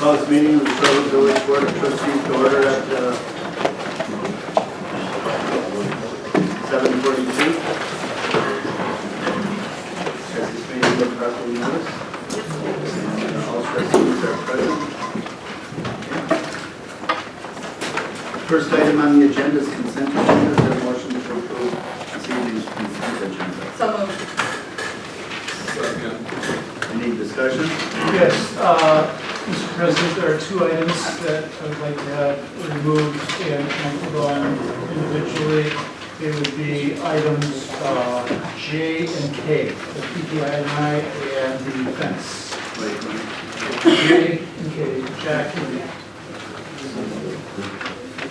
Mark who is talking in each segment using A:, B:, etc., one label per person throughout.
A: Call this meeting of the Shorewood Village Board of Trustees to order at 7:42. As this meeting is properly noticed, and all trustees are present. First item on the agenda is consent agenda. Is there a motion to approve this evening's consent agenda?
B: So moved.
C: Second.
A: Any discussion?
D: Yes, Mr. President, there are two items that I would like to have removed and acted on individually. They would be items J and K, the PPI and the fence. J and K, Jack and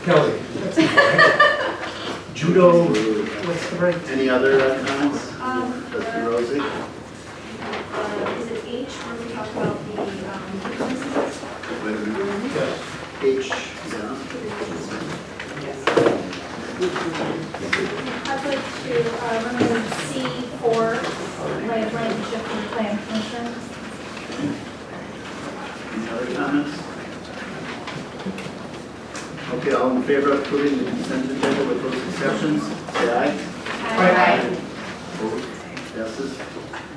D: Kelly. Judo, what's the right?
A: Any other comments? Trustee Rosie?
E: Is it H where we talk about the differences?
A: Wait a minute.
D: Yes.
A: H, yeah.
E: I'd like to remove C4, right, language of the plan commission.
A: Any other comments? Okay, all in favor of approving the consent agenda with those exceptions, say aye.
B: Aye.
A: Opposed? Passes.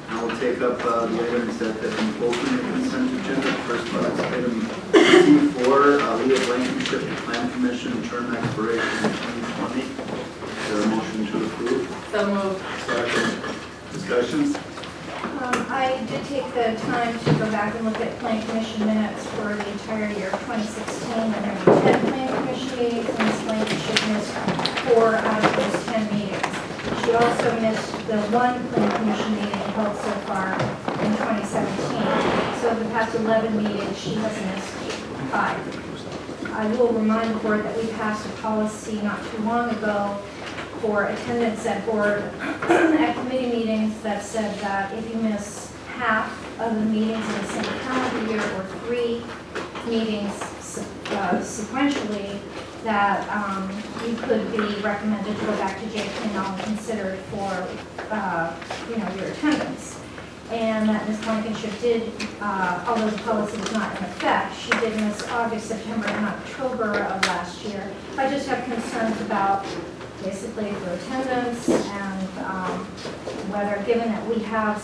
A: Now we'll take up the items that have been pulled from the consent agenda. First one is item C4, Leah Blankenship to Plan Commission, term expiration in 2020. Is there a motion to approve?
B: So moved.
A: Second. Discussions?
E: I did take the time to go back and look at plan commission minutes for the entire year of 2016, and there were 10 plan commission meetings, and Ms. Blankenship missed 4 out of those 10 meetings. She also missed the one plan commission meeting held so far in 2017. So the past 11 meetings, she has missed 5. I will remind the board that we passed a policy not too long ago for attendance at board at committee meetings that said that if you miss half of the meetings in the same calendar year or 3 meetings sequentially, that you could be recommended to go back to JPL and considered for your attendance. And that Ms. Blankenship did, although the policy was not in effect, she did miss August, September, and October of last year. I just have concerns about basically for attendance and whether, given that we have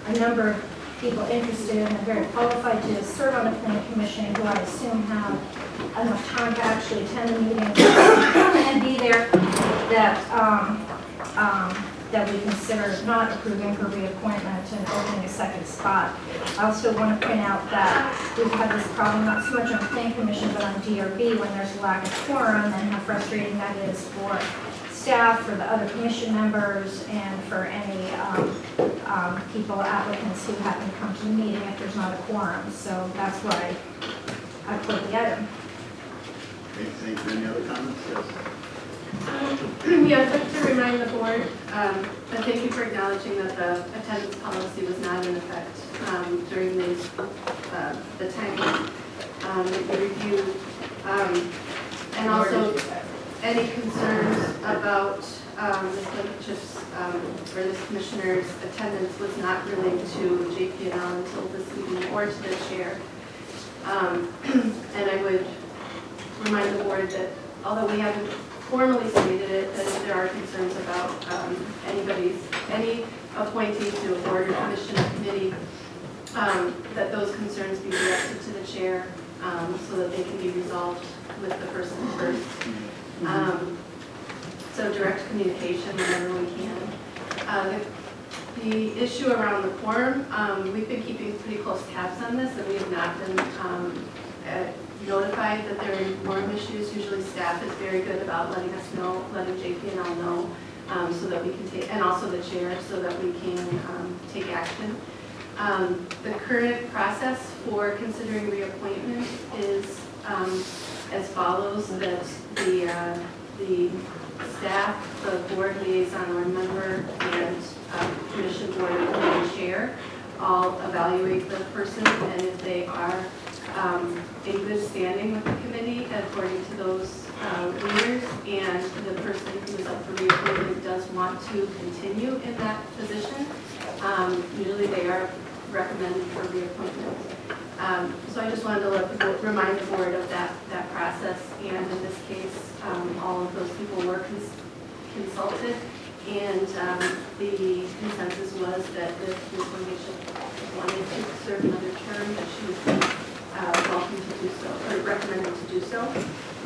E: a number of people interested and very qualified to serve on the planning commission, who I assume have enough time to actually attend the meetings and be there, that we consider not approving her reappointment and opening a second spot. I also want to point out that we've had this problem not so much on the planning commission but on DRB when there's a lack of quorum, and how frustrating that is for staff, for the other commission members, and for any people, applicants who happen to come to the meeting if there's not a quorum. So that's why I put the item.
A: Okay, thank you. Any other comments? Yes.
F: Yeah, I'd like to remind the board, and thank you for acknowledging that the attendance policy was not in effect during the time that you reviewed. And also, any concerns about Ms. Blankenship's or this commissioner's attendance was not related to JPL until this evening or to the chair. And I would remind the board that although we haven't formally stated it, that if there are concerns about any appointee to a board or commission or committee, that those concerns be directed to the chair so that they can be resolved with the person first. So direct communication whenever we can. The issue around the quorum, we've been keeping pretty close tabs on this, and we have not been notified that there are quorum issues. Usually staff is very good about letting us know, letting JP&L know, so that we can take, and also the chair, so that we can take action. The current process for considering reappointment is as follows: that the staff, the board liaison or member, and commission board and chair all evaluate the person, and if they are in good standing with the committee according to those leaders, and the person who is up for reappointment does want to continue in that position, usually they are recommended for reappointment. So I just wanted to let the board, remind the board of that process, and in this case, all of those people were consulted, and the consensus was that if Ms. Wangeship wanted to serve another term, that she would be welcome to do so, or recommended to do so.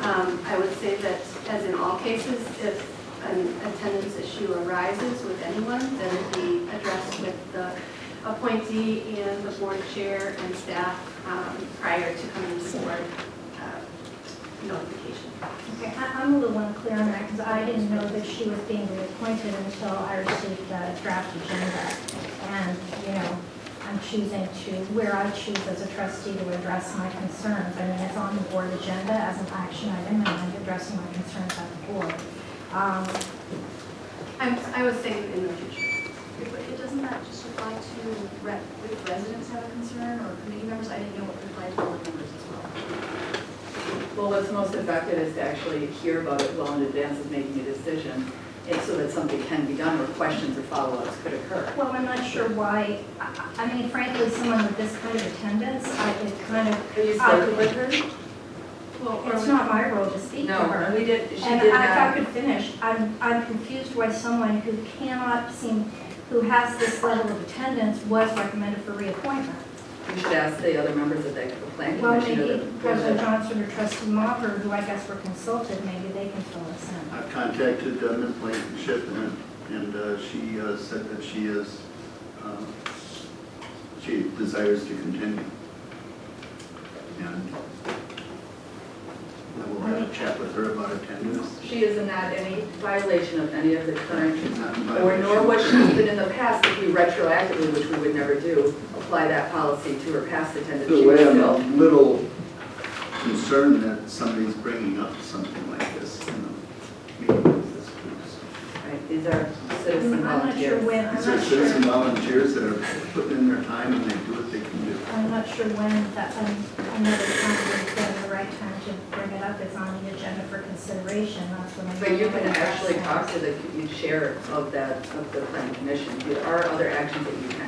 F: I would say that, as in all cases, if an attendance issue arises with anyone, then it be addressed with the appointee and the board chair and staff prior to coming to board notification.
E: Okay, I'm a little unclear on that because I didn't know that she was being reappointed until I received the draft agenda. And, you know, I'm choosing where I choose as a trustee to address my concerns. I mean, it's on the board agenda as an action item, and I'm addressing my concerns at the board.
F: I was saying in the future.
B: But it doesn't that just apply to if residents have a concern or committee members? I didn't know it applied to board members as well.
C: Well, what's most effective is to actually hear about it well in advance of making a decision, and so that something can be done or questions or follow-ups could occur.
E: Well, I'm not sure why, I mean, frankly, someone with this kind of attendance, it kind of,
C: Have you spoken with her?
F: Well,
E: it's not my role to speak to
C: No,
E: her.
C: we did, she
E: And
C: did
E: if I
C: not.
E: could finish, I'm confused why someone who who has this level of attendance was recommended for reappointment.
C: You should ask the other members of the planning
E: Well,
C: commission. or
E: maybe
C: the-
E: President Johnson or Trustee Mocker, who I guess were consulted, maybe they can fill us in.
A: I've contacted Ms. Blankenship, and she said that she desires to continue. And I will have a chat with her about attendance.
C: She is not any violation of any of the current,
A: She's not in
C: or nor
A: violation.
C: was she even in the past, if we retroactively, which we would never do, apply that policy to her past attendance.
A: The
C: She
A: way
C: was
A: I'm
C: still-
A: a little concerned that somebody's bringing up something like this in the meeting with this group.
C: Right, these are citizen
E: I'm not sure
C: volunteers.
E: when, I'm
A: These are
E: not
A: citizen
E: sure,
A: volunteers that are putting in their time and they do what they can do.
E: I'm not sure when that, another time would be the right time to bring it up. It's on the agenda for consideration, that's what I'm.
C: But you can actually talk to the chair of the planning commission. There are other actions that you can take.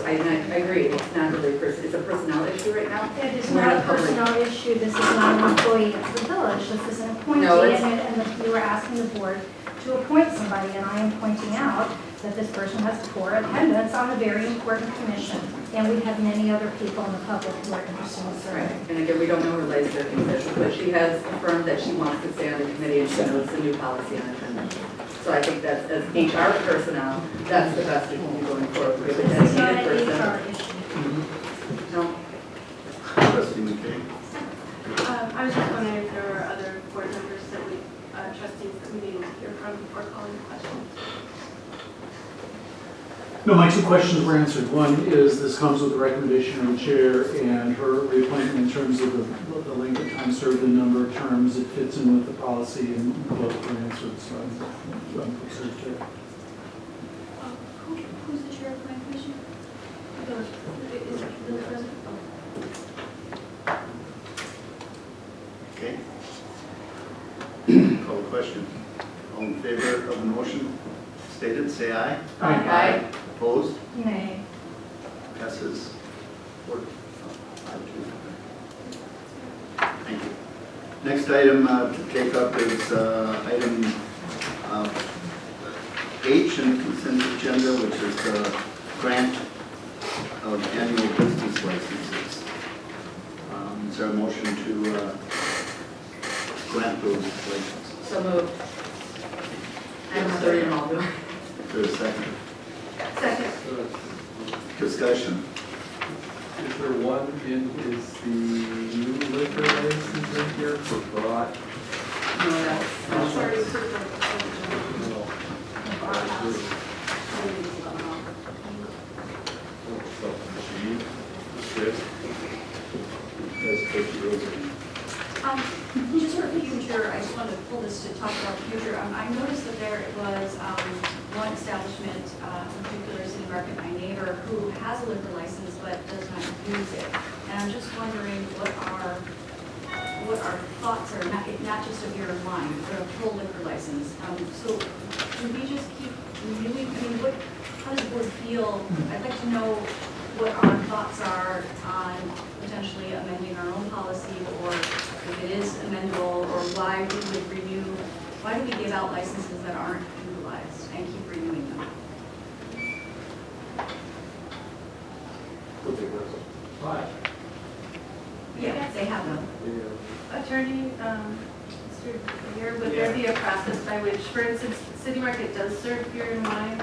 C: I agree, it's not really, it's a personnel issue right now.
E: It is
C: We're
E: not
C: in
E: a
C: a public-
E: personnel issue, this is not an employee of the village, this is an appointee,
C: No, it's-
E: and you were asking the board to appoint somebody, and I am pointing out that this person has poor attendance on a very important commission, and we have many other people in the public who are interested in
C: Right,
E: serving.
C: and again, we don't know her latest circumstances, but she has affirmed that she wants to stay on the committee and she knows the new policy on attendance. So I think that as HR personnel, that's the best we can do going forward. We have a
E: This is not
C: dedicated
E: an
C: person.
E: HR issue.
C: No,
A: Trustee McKay?
F: I was just wondering if there were other board members that trustees that we needed to hear from before calling the question.
D: No, my two questions were answered. One is this comes with the recommendation of the chair and her reappointment in terms of the length of time served, the number of terms, it fits in with the policy, and both were answered, so I'm concerned too.
B: Who's the chair of the planning commission? Is it the president?
A: Okay. Call the question. All in favor of the motion stated, say aye.
C: Aye.
A: Opposed?
E: Nay.
A: Passes 4-5-2. Thank you. Next item to take up is item H in the consent agenda, which is the grant of annual business licenses. Is there a motion to grant those licenses?
C: so moved. I'm sorry, I'm all doing.
A: Is there a second?
F: Second.
A: Discussion.
G: Is there one is the new liquor license in here for broad?
C: No, that's,
F: Sorry, approved.
G: No. Self-machine, Chris? That's what you wrote.
B: Just for future, I just wanted to pull this to talk about future. I noticed that there was one establishment, in particular, City Market, my neighbor, who has a liquor license but does not use it. And I'm just wondering what our thoughts are, not just of your mind, but a full liquor license. So do we just keep renewing, I mean, how does the board feel? I'd like to know what our thoughts are on potentially amending our own policy, or if it is amendable, or why we would renew, why do we give out licenses that aren't utilized and keep renewing them?
G: Why?
B: Yeah, they have them.
F: Attorney, Mr. Mayor, would there be a process by which, for instance, City Market does serve beer and wine?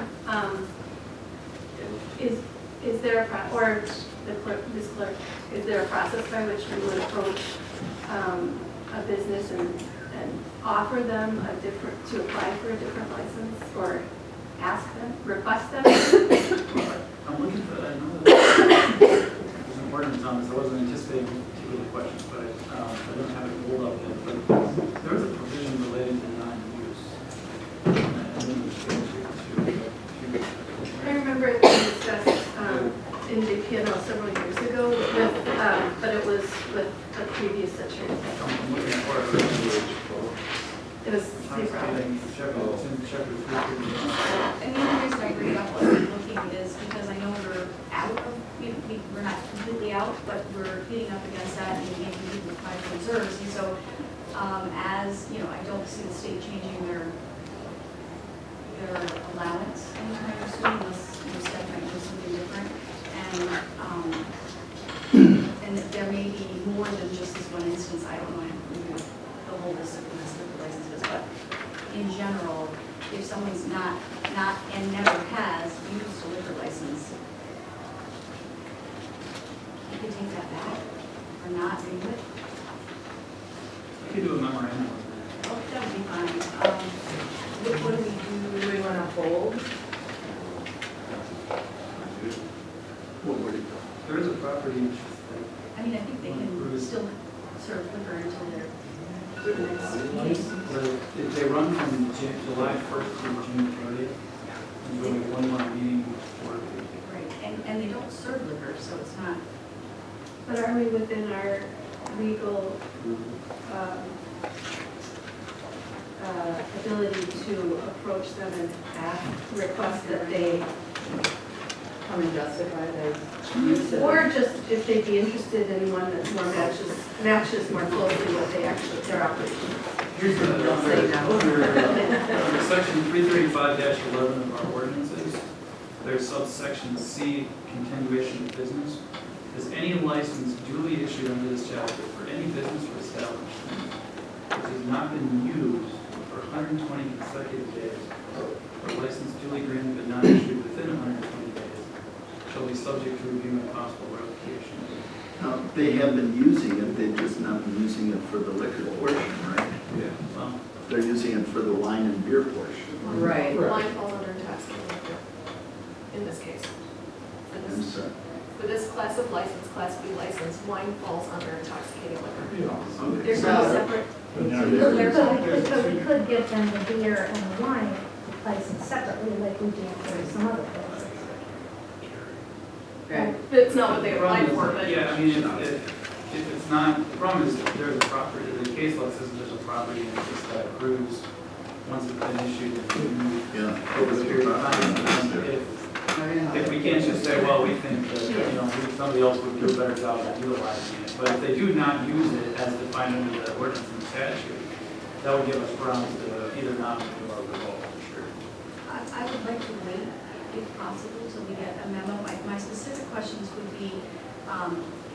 F: Is there a, or the clerk, this clerk, is there a process by which we would approach a business and offer them a different, to apply for a different license, or ask them, request them?
D: I'm looking for that, I know that there's an ordinance on this, I wasn't anticipating particular questions, but I don't have it pulled up yet, but there was a provision related to non-use. And then the statute
F: I remember it being discussed in the piano several years ago with, but it was with a previous attorney.
D: I'm looking for it.
F: It was Steve Roberts.
D: It's in chapter 3.
B: And the only reason I bring it up while I'm looking is because I know we're out of, we're not completely out, but we're hitting up against that and making people apply for reserves. And so, as, you know, I don't see the state changing their allowance anytime soon, unless, you know, Steph might do something different. And that there may be more than just this one instance. I don't know the whole list of liquor licenses, but in general, if someone's not and never has used a liquor license, you can take that back or not renew it.
D: I could do a memorandum.
B: Oh, that would be fine. What do we do?
C: Do we want to hold?
D: There is a property,
B: I mean, I think they can still serve liquor until they're next.
D: if they run from July 1st to June 30th, and really one more meeting before.
B: Right, and they don't serve liquor, so it's not.
F: But are we within our legal ability to approach them and ask, request that they,
C: Come and justify their use of.
F: or just if they'd be interested in one that more matches more closely what they actually, their operation.
D: Here's the,
C: They'll say no.
D: under section 335-11 of our ordinances, there's subsection C, continuation of business. Is any license duly issued under this chapter for any business or establishment which has not been used for 120 consecutive days, or license duly granted but not issued within 120 days, shall be subject to review and possible revocation.
A: Now, they have been using it, they've just not been using it for the liquor portion, right?
D: Yeah. Well,
A: They're using it for the wine and beer portion.
C: Right.
H: Wine falls under intoxicating liquor in this case.
A: I'm sorry.
H: For this class of license, Class B license, wine falls under intoxicating liquor.
A: Okay.
B: There's no separate.
E: But we could give them the beer and the wine license separately, like we do for some other places.
C: Right.
H: That's not what they applied for, but.
D: yeah, I mean, if it's not, the problem is if there's a property, the case law says there's a property and it's just that accrues once it's been issued and renewed
A: Yeah.
D: over a period of time. If we can't just say, well, we think that, you know, somebody else would do a better job of utilizing it, but if they do not use it as defined under the ordinance and statute, that would give us grounds to either not renew or revoke, for sure.
B: I would like to wait, if possible, till we get a memo. My specific questions would be,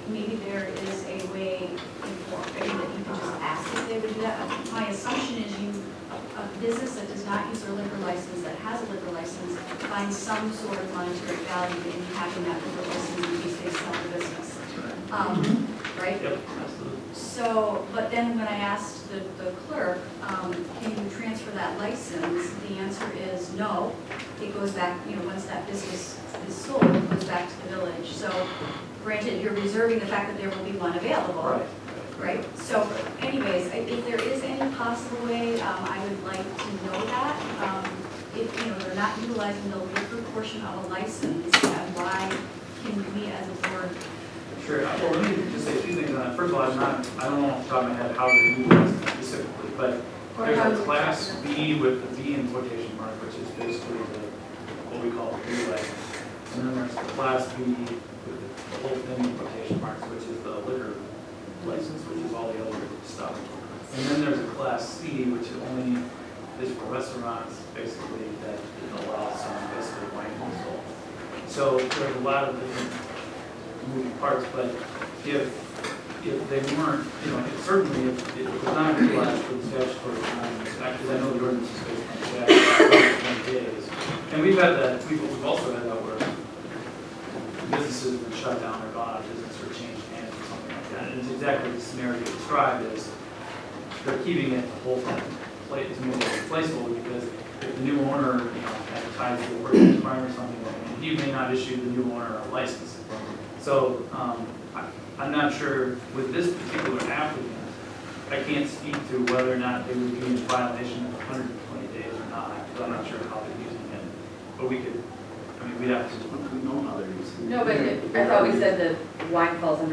B: maybe there is a way that you can just ask if they would do that. My assumption is a business that does not use their liquor license, that has a liquor license, finds some sort of monetary value in having that liquor license in case they sell the business. Right?
D: Yep, absolutely.
B: So, but then when I asked the clerk, can you transfer that license, the answer is no. It goes back, you know, once that business is sold, it goes back to the village. So granted, you're reserving the fact that there will be one available.
D: Right.
B: Right? So anyways, if there is any possible way, I would like to know that. If, you know, they're not utilizing the liquor portion of a license, why can we as a board?
D: Sure. Well, let me just say a few things on that. First of all, I don't know off the top of my head how they're utilizing it specifically, but there's a class B with the B in quotation mark, which is basically what we call the B license. And then there's Class B, with the whole thing in quotation marks, which is the liquor license, which is all the other stuff. And then there's a Class C, which only is for restaurants, basically, that allows some basically wine control. So there's a lot of different moving parts, but if they weren't, certainly if it was not utilized for the statutory time, because I know the ordinance is based on that, 20 days. And we've had that, we've also had that where businesses have been shut down or gone out of business or changed hands or something like that. And it's exactly the scenario you described is they're keeping it to hold that place, to make it replaceable, because if the new owner, advertises the ordinance requirement or something, and he may not issue the new owner a license. So, I'm not sure with this particular applicant, I can't speak to whether or not they would be in violation of 120 days or not, because I'm not sure how they're using it. But we could, we'd have to.
A: We know how they're using it.
C: No, but I thought we said that wine falls under